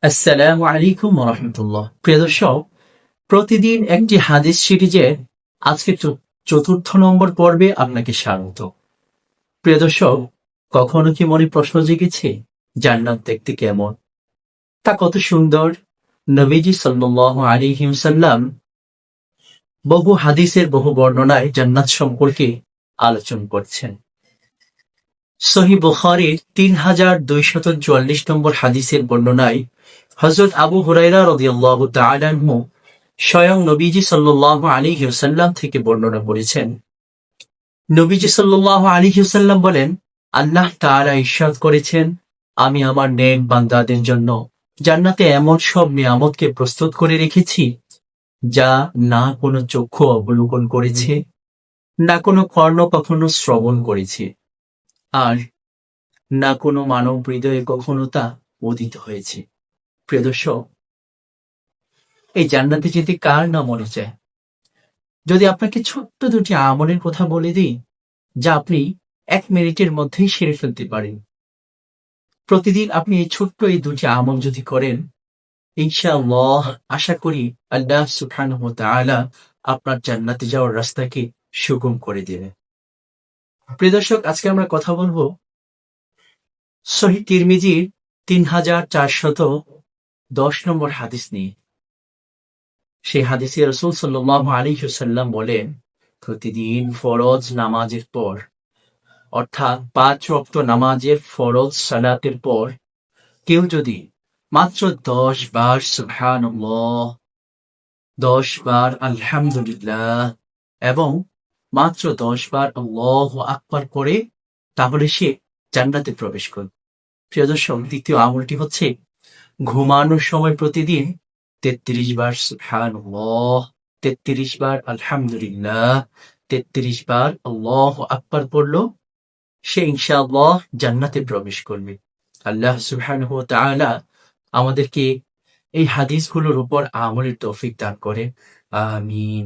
আসসালামু আলাইকুম রহমতুল্লাহ। প্রিয় দর্শক, প্রতিদিন একটি হাদিস সিরিজের আজকে চতুর্থ নম্বর পর্বে আপনাকে স্বাগত। প্রিয় দর্শক, কখনো কি মনে প্রশ্ন জেগেছে জান্নাত দেখতে কেমন, তা কত সুন্দর? নবীজি সাল্লাল্লাহু আলাইহি ওয়াসাল্লাম বহু হাদিসের বহু বর্ণনায় জান্নাত সম্পর্কে আলোচনা করছেন। সহিহ বুখারীর ৩,২৪৪ নম্বর হাদিসের বর্ণনায় হযরত আবু হুরায়রা রাদিয়াল্লাহু তাআলা আনহু স্বয়ং নবীজি সাল্লাল্লাহু আলাইহি ওয়াসাল্লাম থেকে বর্ণনা করেছেন। নবীজি সাল্লাল্লাহু আলাইহি ওয়াসাল্লাম বলেন, আল্লাহ তাআলা ইরশাদ করেছেন, আমি আমার নেক বান্দাদের জন্য জান্নাতে এমন সব নিয়ামতকে প্রস্তুত করে রেখেছি যা না কোনো চক্ষু অবলোকন করেছে, না কোনো কর্ণ কখনো শ্রবণ করেছে, আর না কোনো মানব হৃদয়ে কখনো তা উদিত হয়েছে। প্রিয় দর্শক, এই জান্নাতে যেতে কার না মনে চায়? যদি আপনাকে ছোট্ট দুটি আমলের কথা বলে দিই, যা আপনি ১ মিনিটের মধ্যেই সেরে ফেলতে পারেন। প্রতিদিন আপনি এই দুটি আমল যদি করেন, ইনশাআল্লাহ আশা করি আল্লাহ সুবহানাহু ওয়া তাআলা আপনার জান্নাতে যাওয়ার রাস্তাকে সুগম করে দেবেন। প্রিয় দর্শক, আজকে আমরা কথা বলবো সহিহ তিরমিজির ৩,৪১০ নম্বর হাদিস নিয়ে। সেই হাদিসে রাসূল সাল্লাল্লাহু আলাইহি ওয়াসাল্লাম বলেন, প্রতিদিন ফরজ নামাজের পর, অর্থাৎ ৫ ওয়াক্ত নামাজের ফরজ সালাতের পর কেউ যদি মাত্র ১০ বার সুবহানাল্লাহ, ১০ বার আলহামদুলিল্লাহ এবং মাত্র ১০ বার আল্লাহু আকবার পড়ে, তাহলে সে জান্নাতে প্রবেশ করবে। প্রিয় দর্শক, দ্বিতীয় আমলটি হচ্ছে ঘুমানোর সময় প্রতিদিন ৩৩ বার সুবহানাল্লাহ, ৩৩ বার আলহামদুলিল্লাহ, ৩৩ বার আল্লাহু আকবার পড়ল, সে ইনশাআল্লাহ জান্নাতে প্রবেশ করবে। আল্লাহ সুবহানাহু ওয়া তাআলা আমাদেরকে এই হাদিসগুলোর উপর আমলের তৌফিক দান করে। আমিন।